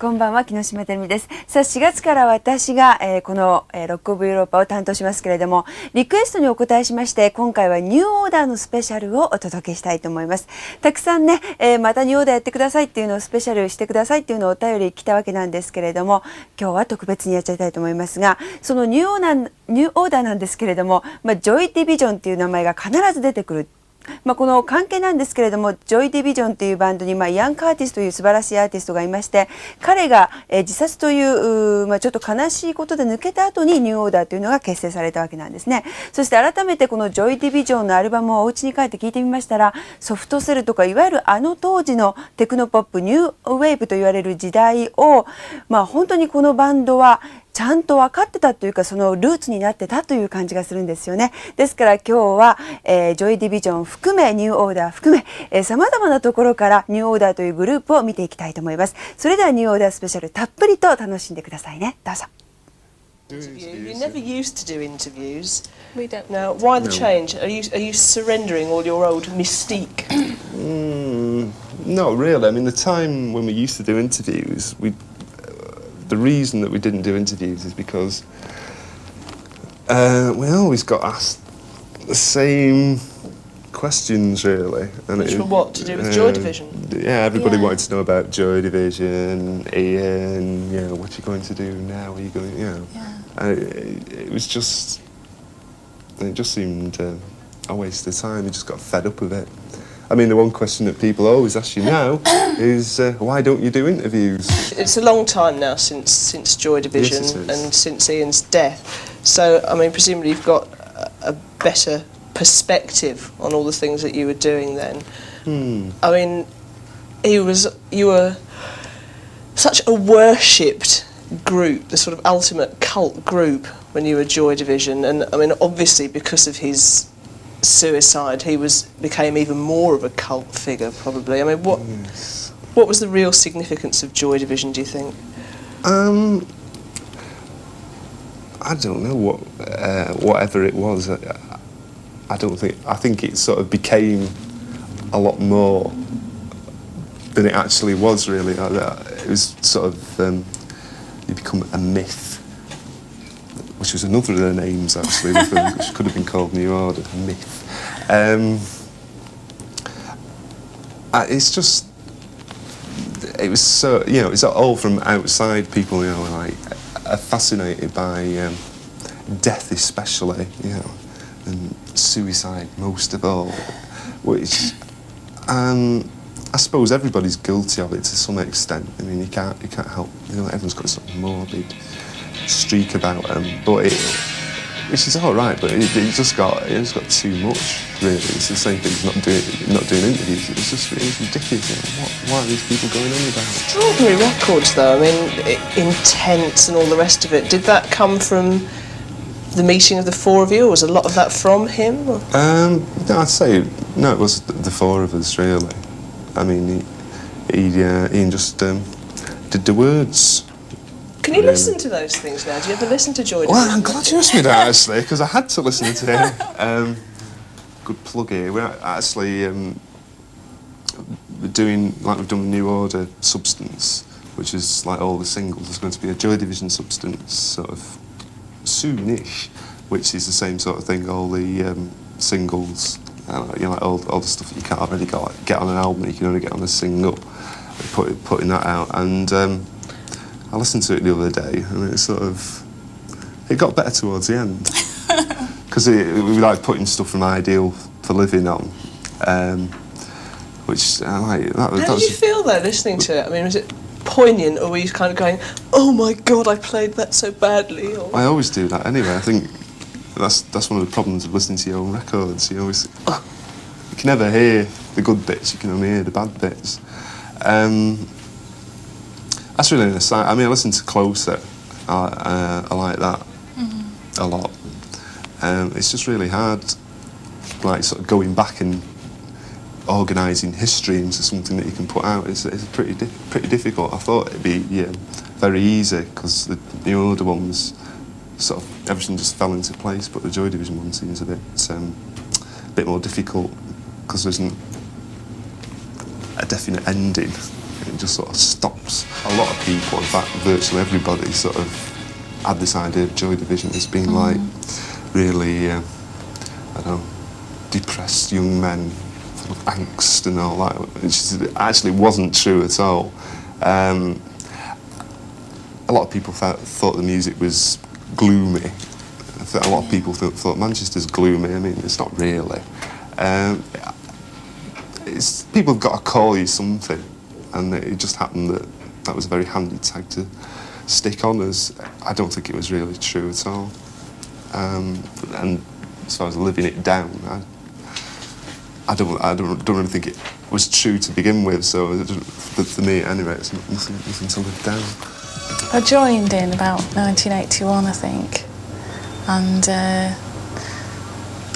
こんばんは、木下てるみです。さあ、4月から私が、この、ロックオブヨーロッパを担当しますけれども、リクエストにお答えしまして、今回はニューオーダーのスペシャルをお届けしたいと思います。たくさんね、またニューオーダーやってくださいっていうのをスペシャルしてくださいっていうのをお便り来たわけなんですけれども、今日は特別にやっちゃいたいと思いますが、そのニューオーダーなんですけれども、ジョイディビジョンっていう名前が必ず出てくる。この関係なんですけれども、ジョイ・ディビジョンというバンドに、ヤン・カーティスという素晴らしいアーティストがいまして、彼が、自殺という、ちょっと悲しいことで抜けた後にニューオーダーというのが結成されたわけなんですね。そして改めてこのジョイ・ディビジョンのアルバムをお家に帰って聴いてみましたら、ソフトセルとかいわゆるあの当時のテクノポップニューウェーブと言われる時代を、本当にこのバンドはちゃんと分かってたというか、そのルーツになってたという感じがするんですよね。ですから今日は、ジョイ・ディビジョン含めニューオーダー含めさまざまなところからニューオーダーというグループを見ていきたいと思います。それではニューオーダースペシャルたっぷりと楽しんでくださいね。どうぞ。You never used to do interviews. We don't. Now, why the change? Are you surrendering all your old mystique? Not really. I mean, the time when we used to do interviews, the reason that we didn't do interviews is because we always got asked the same questions, really. And Which were what? To do with Joy Division? Yeah, everybody Yeah. wanted to know about Joy Division, Ian, what are you going to do now? Are you going, Yeah. It just seemed a waste of time. You just got fed up with it. I mean, the one question that people always ask you now is, why don't you do interviews? It's a long time now since Joy Division Yes, it is. and since Ian's death. So, I mean, presumably you've got a better perspective on all the things that you were doing then. I mean, you were such a worshipped group, the sort of ultimate cult group when you were Joy Division, and I mean, obviously because of his suicide, he became even more of a cult figure, probably. I mean, what was the real significance of Joy Division, do you think? I don't know whatever it was. I think it sort of became a lot more than it actually was, really. It was sort of you become a myth, which was another of the names actually, which could have been called New Order, Myth. It's just, it was so, it's all from outside. People, are fascinated by death especially, and suicide most of all, which I suppose everybody's guilty of it to some extent. I mean, you can't help, everyone's got a sort of morbid streak about them, which is all right, but it just got too much, really. It's the same thing as not doing interviews. It's ridiculous. What are these people going on about? Extraordinary records, though. I mean, Intense and all the rest of it. Did that come from the meeting of the four of you, or was a lot of that from him? No, I'd say no. It was the four of us, really. I mean, Ian just did the words. Can you listen to those things now? Do you ever listen to Joy Division? Well, I'm glad you asked me that, actually, because I had to listen to it. Good plug here. We're actually doing, like we've done with New Order Substance, which is like all the singles. There's going to be a Joy Division Substance sort of soonish, which is the same sort of thing, all the singles, like all the stuff that you can't already get on an album, you can only get on a single, putting that out. And I listened to it the other day, and it got better towards the end. Because we like putting stuff from Ideal for Living on, which I like. How did you feel though, listening to it? I mean, was it poignant, or were you kind of going, oh my god, I played that so badly? Or? I always do that anyway. I think that's one of the problems of listening to your own records. You can never hear the good bits, you can only hear the bad bits. That's really nice. I mean, I listen to Closer. I like that a lot. It's just really hard, like sort of going back and organising history into something that you can put out. It's pretty difficult. I thought it'd be very easy because the New Order one was sort of everything just fell into place, but the Joy Division one seems a bit more difficult because there isn't a definite ending. it just sort of stops. A lot of people, in fact virtually everybody, sort of had this idea of Joy Division as being like really, I don't know, depressed young men, full of angst and all that, which actually wasn't true at all. A lot of people thought the music was gloomy. A lot of people thought Manchester's gloomy. I mean, it's not really. People have got to call you something, and it just happened that was a very handy tag to stick on, as I don't think it was really true at all. And as far as living it down, I don't really think it was true to begin with. So for me, anyway, it's nothing to live down. I joined in about 1981, I think, and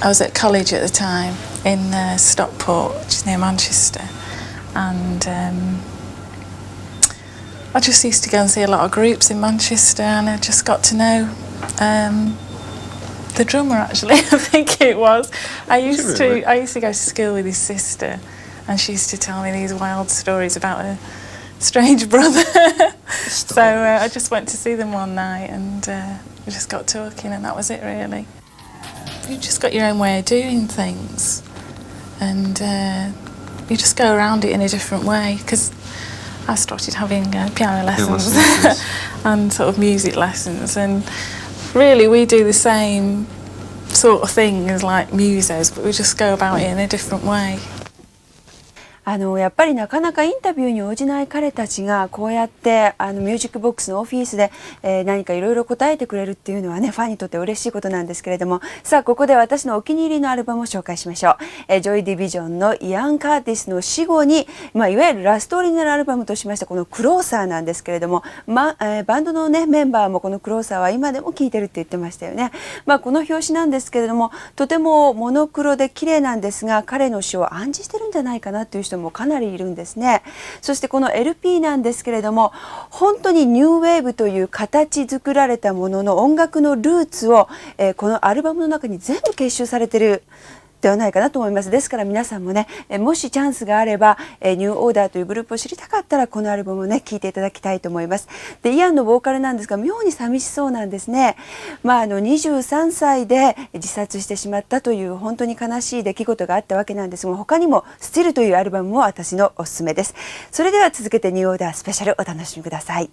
I was at college at the time in Stockport, which is near Manchester, and I just used to go and see a lot of groups in Manchester, and I just got to know the drummer, actually. I think it was. I used to go to school with his sister, and she used to tell me these wild stories about her strange brother. So I just went to see them one night, and we just got talking, and that was it, really. You've just got your own way of doing things, and you just go around it in a different way, because I started having piano lessons and sort of music lessons, and really we do the same sort of thing as like musos, but we just go about it in a different way. やっぱりなかなかインタビューに応じない彼たちがこうやってミュージックボックスのオフィスで、何かいろいろ答えてくれるっていうのはね、ファンにとって嬉しいことなんですけれども、さあここで私のお気に入りのアルバムを紹介しましょう。ジョイ・ディビジョンのイアン・カーティスの死後に、いわゆるラストオリジナルアルバムとしましたこのクローサーなんですけれども、バンドのねメンバーもこのクローサーは今でも聴いてるって言ってましたよね。この表紙なんですけれども、とてもモノクロで綺麗なんですが、彼の死を暗示してるんじゃないかなっていう人もかなりいるんですね。そしてこの LP なんですけれども、本当にニューウェーブという形作られたものの音楽のルーツを、このアルバムの中に全部結集されてるではないかなと思います。ですから皆さんもね、もしチャンスがあれば、ニューオーダーというグループを知りたかったらこのアルバムをね聴いていただきたいと思います。で、イアンのボーカルなんですが妙に寂しそうなんですね。23歳で自殺してしまったという本当に悲しい出来事があったわけなんですが、他にもスティルというアルバムも私のおすすめです。それでは続けてニューオーダースペシャルお楽しみください。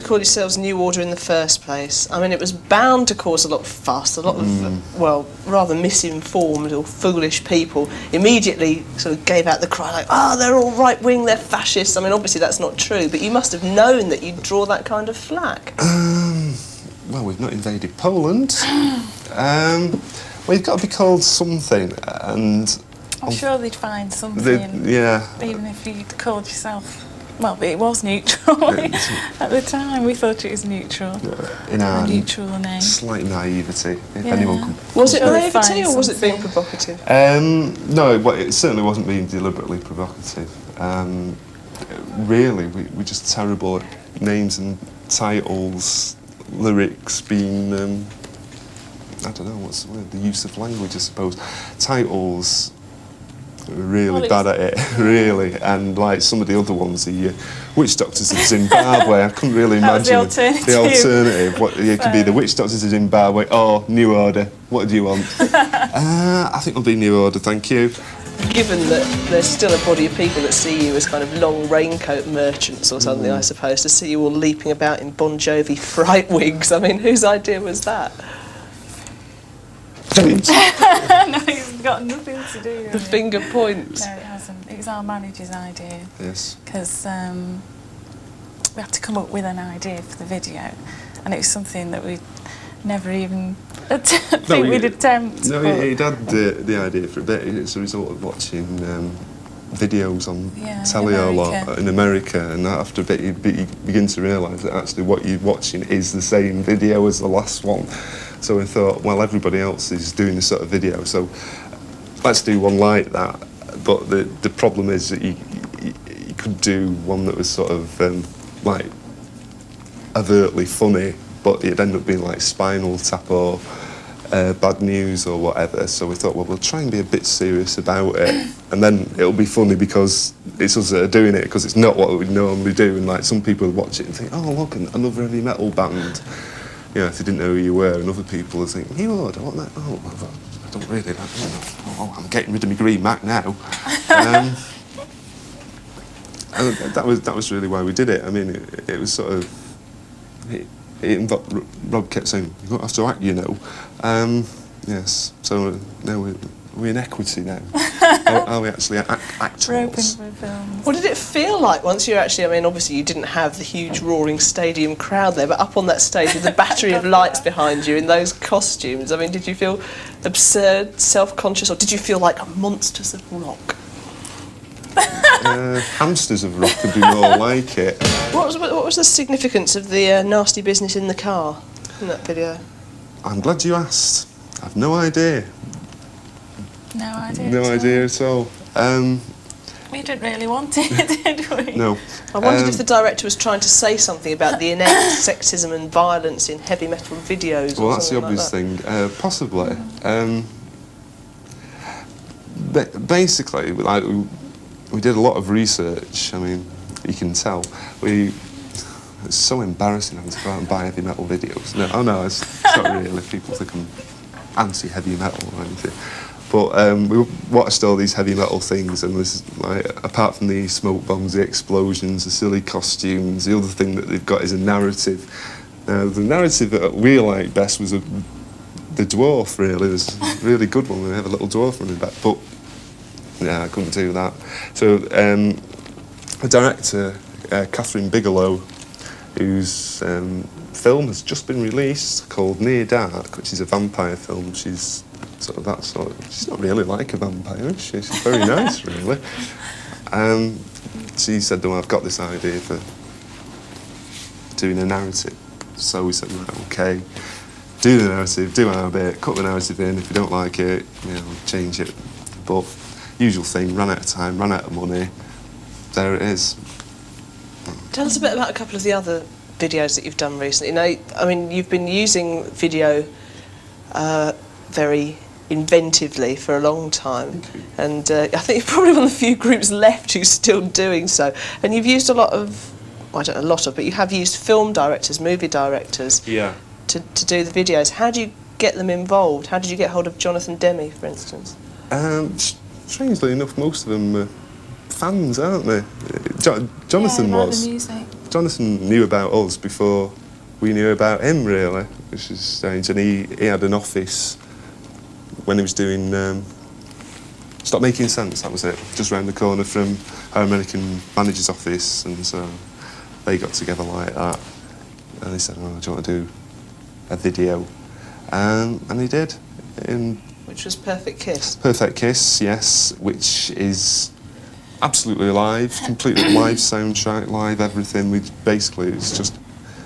Called yourselves New Order in the first place. I mean, it was bound to cause a lot of fuss. A lot of, well, rather misinformed or foolish people immediately sort of gave out the cry like, oh, they're all right-wing, they're fascists. I mean, obviously that's not true, but you must have known that you'd draw that kind of flack. Well, we've not invaded Poland. We've got to be called something, and I'm sure they'd find something, even if you'd called yourself. Well, but it was neutral. At the time, we thought it was neutral. In our neutral name. Slight naivety, if anyone could. Was it naivety or was it being provocative? No, it certainly wasn't being deliberately provocative. Really, we're just terrible at names and titles, lyrics being, I don't know, what's the word, the use of language, I suppose. Titles... really bad at it, really, and like some of the other ones, the Witch Doctors of Zimbabwe, I couldn't really imagine the alternative. What it could be, the Witch Doctors of Zimbabwe or New Order. What do you want? I think it'll be New Order, thank you. Given that there's still a body of people that see you as kind of long raincoat merchants or something, I suppose, to see you all leaping about in Bon Jovi fright wigs, I mean, whose idea was that? No, it's got nothing to do with the finger point. No, it hasn't. It was our manager's idea. Yes. Because we had to come up with an idea for the video, and it was something that we'd never even we'd attempt. No, he'd had the idea for a bit. It's a result of watching videos on telly a lot in America, and after a bit you begin to realise that actually what you're watching is the same video as the last one. So we thought, well, everybody else is doing this sort of video, so let's do one like that. But the problem is that you could do one that was sort of like overtly funny, but it'd end up being like Spinal Tap or bad news or whatever. So we thought, well, we'll try and be a bit serious about it, and then it'll be funny because it's us that are doing it, because it's not what we normally do. And like some people watch it and think, oh look, another heavy metal band. You know, if they didn't know who you were, and other people would think, New Order, what that? Oh, I don't really like. Oh, I'm getting rid of my green Mac now. And that was really why we did it. I mean, it was sort of. Rob kept saying, you don't have to act, you know. Yes, so now we're in equity now. Are we actually actors? What did it feel like once you're actually, I mean, obviously you didn't have the huge roaring stadium crowd there, but up on that stage with the battery of lights behind you in those costumes, I mean, did you feel absurd, self-conscious, or did you feel like monsters of rock? Hamsters of rock would be more like it. What was the significance of the nasty business in the car in that video? I'm glad you asked. I've no idea. No idea. No idea at all. We didn't really want it, did we? No. I wondered if the director was trying to say something about the innate sexism and violence in heavy metal videos. Well, that's the like obvious that. thing. Possibly. Basically, like. We did a lot of research. I mean, you can tell. It's so embarrassing having to go out and buy heavy metal videos. No, it's not really. People think I'm anti-heavy metal or anything. But we watched all these heavy metal things, and there's like, apart from the smoke bombs, the explosions, the silly costumes, the other thing that they've got is a narrative. The narrative that we liked best was the dwarf. Really, there's a really good one. We have a little dwarf running back, but. Yeah, I couldn't do that. So, the director, Catherine Bigelow, whose film has just been released called Near Dark, which is a vampire film. She's sort of that sort of. She's not really like a vampire, is she? She's very nice, really. She said, "No, I've got this idea for doing a narrative." So we said, right, okay, do the narrative, do our bit, cut the narrative in. If you don't like it, you know, change it. But usual thing, ran out of time, ran out of money. There it is. Tell us a bit about a couple of the other videos that you've done recently. Now, I mean, you've been using video very inventively for a long time, and I think you're probably one of the few groups left who's still doing so. And you've used a lot of, well, I don't know, a lot of, but you have used film directors, movie directors, to do the videos. How do you get them involved? How did you get hold of Jonathan Demme, for instance? Strangely enough, most of them are fans, aren't they? Jonathan was. The music. Jonathan knew about us before we knew about him, really, which is strange. And he had an office when he was doing Stop Making Sense, that was it, just round the corner from our American manager's office, and so they got together like that. And he said, oh, do you want to do a video? And he did. Which was Perfect Kiss. Perfect Kiss, yes, which is absolutely live, completely live soundtrack, live everything. It's just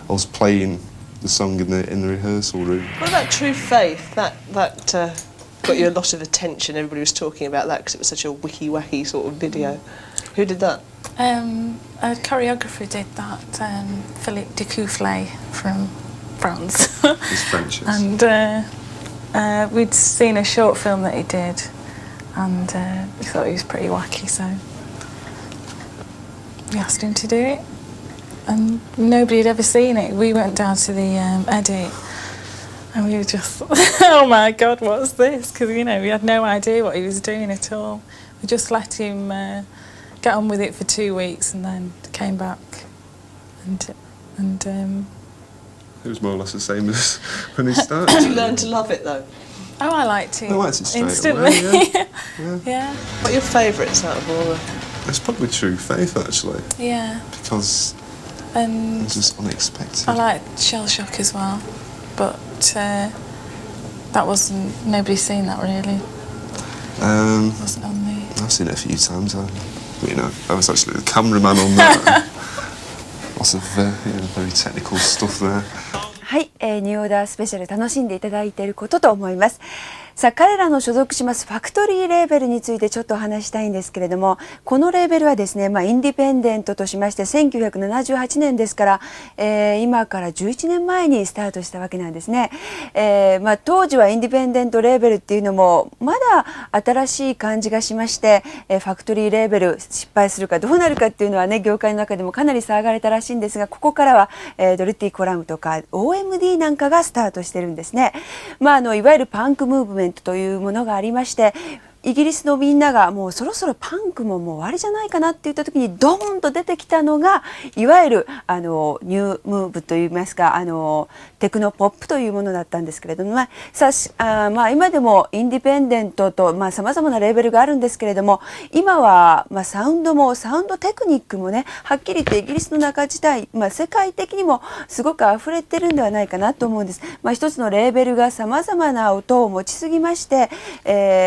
us playing the song in the rehearsal room. What about True Faith? That got you a lot of attention. Everybody was talking about that because it was such a wicky-wacky sort of video. Who did that? A choreographer did that, Philippe Decoufflet from France. He's French, yes. And we'd seen a short film that he did, and we thought he was pretty wacky, so we asked him to do it. And nobody had ever seen it. We went down to the edit, and we were just, oh my God, what's this? Because, you know, we had no idea what he was doing at all. We just let him get on with it for 2 weeks, and then came back, and it was more or less the same as when he started. Did you learn to love it, though? Oh, I liked it. I liked it straight instantly. away, yeah. Yeah. What are your favourites out of all the... It's probably True Faith, actually. Yeah. Because it And was just unexpected. I liked Shell Shock as well, but that wasn't, nobody's seen that really. Wasn't on the... I've seen it a few times. I was actually the cameraman on that. Lots of very technical stuff there. はい、ニューオーダースペシャル楽しんでいただいていることと思います。さあ、彼らの所属しますファクトリーレーベルについてちょっとお話したいんですけれども、このレーベルはですね、インディペンデントとしまして1978年ですから、今から11年前にスタートしたわけなんですね。当時はインディペンデントレーベルっていうのもまだ新しい感じがしまして、ファクトリーレーベル失敗するかどうなるかっていうのはね、業界の中でもかなり騒がれたらしいんですが、ここからは、ドルティ・コラムとか OMD なんかがスタートしてるんですね。いわゆるパンクムーブメントというものがありまして、イギリスのみんながもうそろそろパンクももう終わりじゃないかなっていった時にドーンと出てきたのが、いわゆるニュームーブといいますか、テクノポップというものだったんですけれども、今でもインディペンデントとさまざまなレーベルがあるんですけれども、今はサウンドテクニックもね、はっきり言ってイギリスの中自体、世界的にもすごく溢れてるんではないかなと思うんです。一つのレーベルがさまざまな音を持ちすぎまして、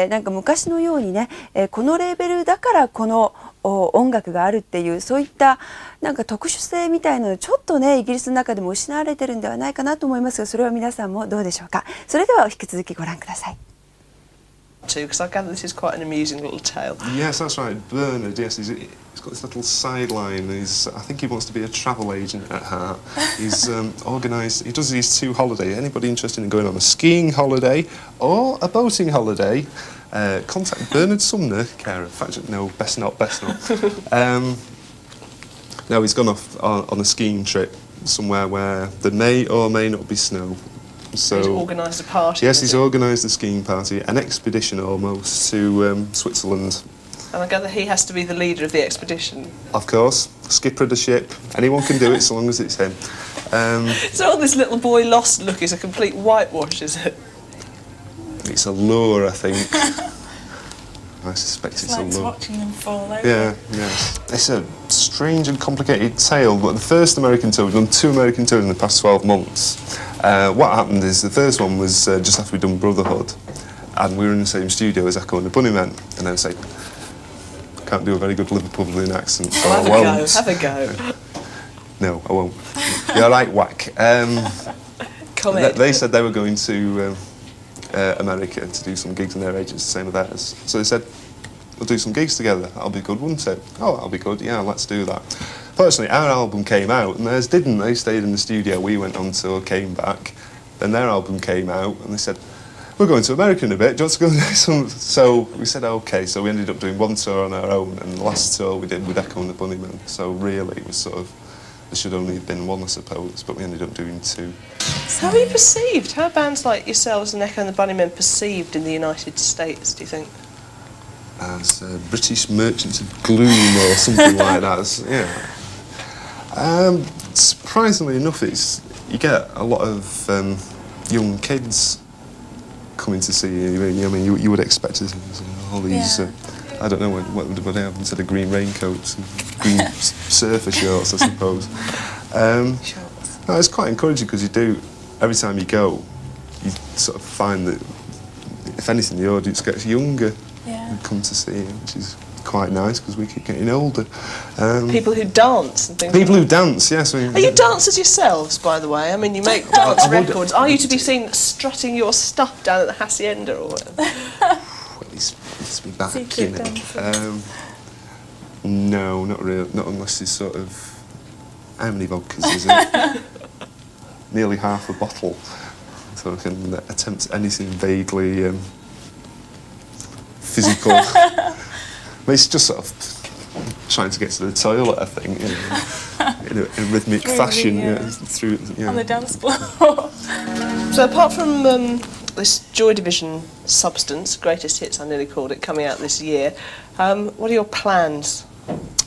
なんか昔のようにね、このレーベルだからこの音楽があるっていう、そういったなんか特殊性みたいなのちょっとね、イギリスの中でも失われてるんではないかなと思いますが、それは皆さんもどうでしょうか。それでは引き続きご覧ください。Because I gather this is quite an amusing little tale. Yes, that's right. Bernard, yes, he's got this little sideline. I think he wants to be a travel agent at heart. He's organised, he does these 2 holidays. Anybody interested in going on a skiing holiday or a boating holiday, contact Bernard Sumner, carer. In fact, no, best not. No, he's gone off on a skiing trip somewhere where there may or may not be snow. So he's organised a party. Yes, he's organised a skiing party, an expedition almost to Switzerland. And I gather he has to be the leader of the expedition. Of course, skipper of the ship. Anyone can do it so long as it's him. So all this little boy lost look is a complete whitewash, is it? It's a lure, I think. I suspect it's a lure. Watching them fall over. Yeah, yes. It's a strange and complicated tale, but the first American tour, we've done 2 American tours in the past 12 months. What happened is the first one was just after we'd done Brotherhood, and we were in the same studio as Echo and the Bunnymen, and I was like, I can't do a very good Liverpudlian accent, so I won't. Have a go. No, I won't. You're right, whack. They said they were going to America to do some gigs, and their agents the same with theirs. So they said, we'll do some gigs together. That'll be good, wouldn't it? Oh, that'll be good. Yeah, let's do that. Fortunately, our album came out, and theirs didn't. They stayed in the studio. We went on tour, came back. Then their album came out, and they said, we're going to America in a bit. Do you want to go and do some? So we said, OK. So we ended up doing 1 tour on our own, and the last tour we did with Echo and the Bunnymen. So really, it was sort of, there should only have been 1, I suppose, but we ended up doing 2. How are you perceived? How are bands like yourselves and Echo and the Bunnymen perceived in the United States, do you think? As British merchants of gloom or something like that. Yeah. Surprisingly enough, you get a lot of young kids coming to see you. I mean, you would expect to see all these. Yeah. I don't know what they have instead of green raincoats and green surfer shorts, I suppose. No, it's quite encouraging because you do, every time you go, you sort of find that, if anything, the audience gets younger and come to see you, which is quite nice because we keep getting older. People who dance and things. People who dance, yes. Are you dancers yourselves, by the way? I mean, you make dance records. Are you to be seen strutting your stuff down at the Hacienda or whatever? Well, it's me back, you know. No, not really. Not unless it's sort of. How many vodkas is it? Nearly half a bottle. So I can attempt anything vaguely physical. But it's just sort of trying to get to the toilet, I think, you know, in a rhythmic fashion, through. On the dance floor. So apart from this Joy Division substance, Greatest Hits I nearly called it, coming out this year, what are your plans?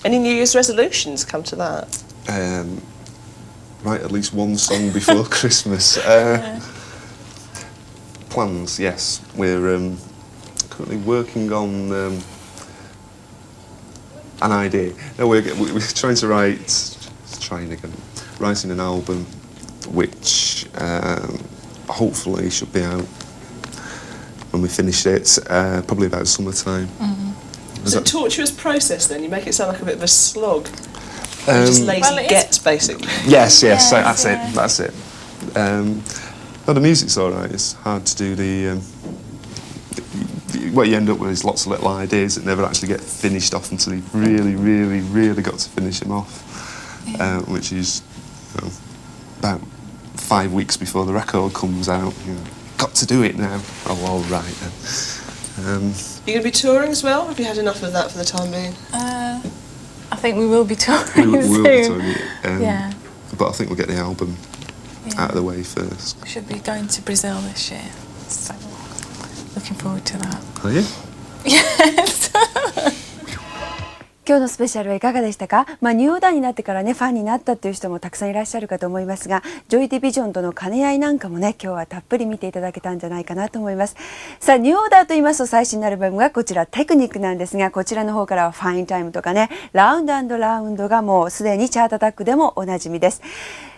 Any New Year's resolutions come to that? Write at least 1 song before Christmas. Plans, yes. We're currently working on an idea. No, we're trying to writing an album which hopefully should be out when we finish it, probably about summertime. It's a tortuous process then? You make it sound like a bit of a slog. Just lazy gets, basically. Yes, that's it. No, the music's all right. It's hard to do the what you end up with is lots of little ideas that never actually get finished off until you've really got to finish them off, which is about 5 weeks before the record comes out. Got to do it now. Oh, all right then. You're going to be touring as well? Have you had enough of that for the time being? I think we will be touring we soon. will be touring it, yeah. But I think we'll get the album out of the way first. We should be going to Brazil this year, so looking forward to that. Are you? Yes. 今日のスペシャルはいかがでしたか？ニューオーダーになってからねファンになったっていう人もたくさんいらっしゃるかと思いますが、ジョイ・ディビジョンとの兼ね合いなんかもね今日はたっぷり見ていただけたんじゃないかなと思います。さあニューオーダーと言いますと最新のアルバムがこちらテクニックなんですが、こちらの方からはファインタイムとかねラウンド&ラウンドがもうすでにチャートアタックでもおなじみです。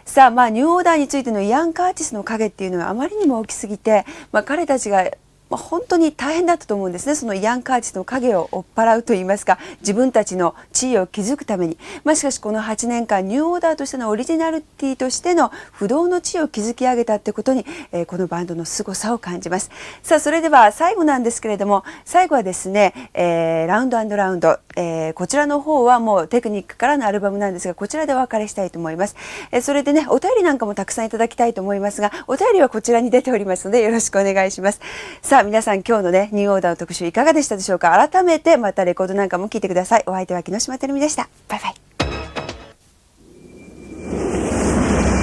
さあニューオーダーについてのイアン・カーティスの影っていうのはあまりにも大きすぎて、彼たちが本当に大変だったと思うんですね。そのイアン・カーティスの影を追っ払うといいますか、自分たちの地位を築くために、しかしこの8年間ニューオーダーとしてのオリジナリティとしての不動の地位を築き上げたってことに、このバンドの凄さを感じます。さあそれでは最後なんですけれども、最後はですね、ラウンド&ラウンド、こちらの方はもうテクニックからのアルバムなんですが、こちらでお別れしたいと思います。それでねお便りなんかもたくさんいただきたいと思いますが、お便りはこちらに出ておりますのでよろしくお願いします。さあ皆さん今日のねニューオーダーの特集いかがでしたでしょうか？改めてまたレコードなんかも聞いてください。お相手は木下てるみでした。バイバイ。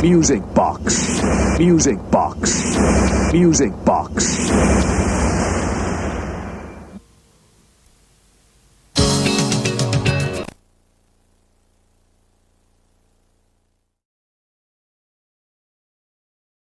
Music Box. Music Box. Music Box.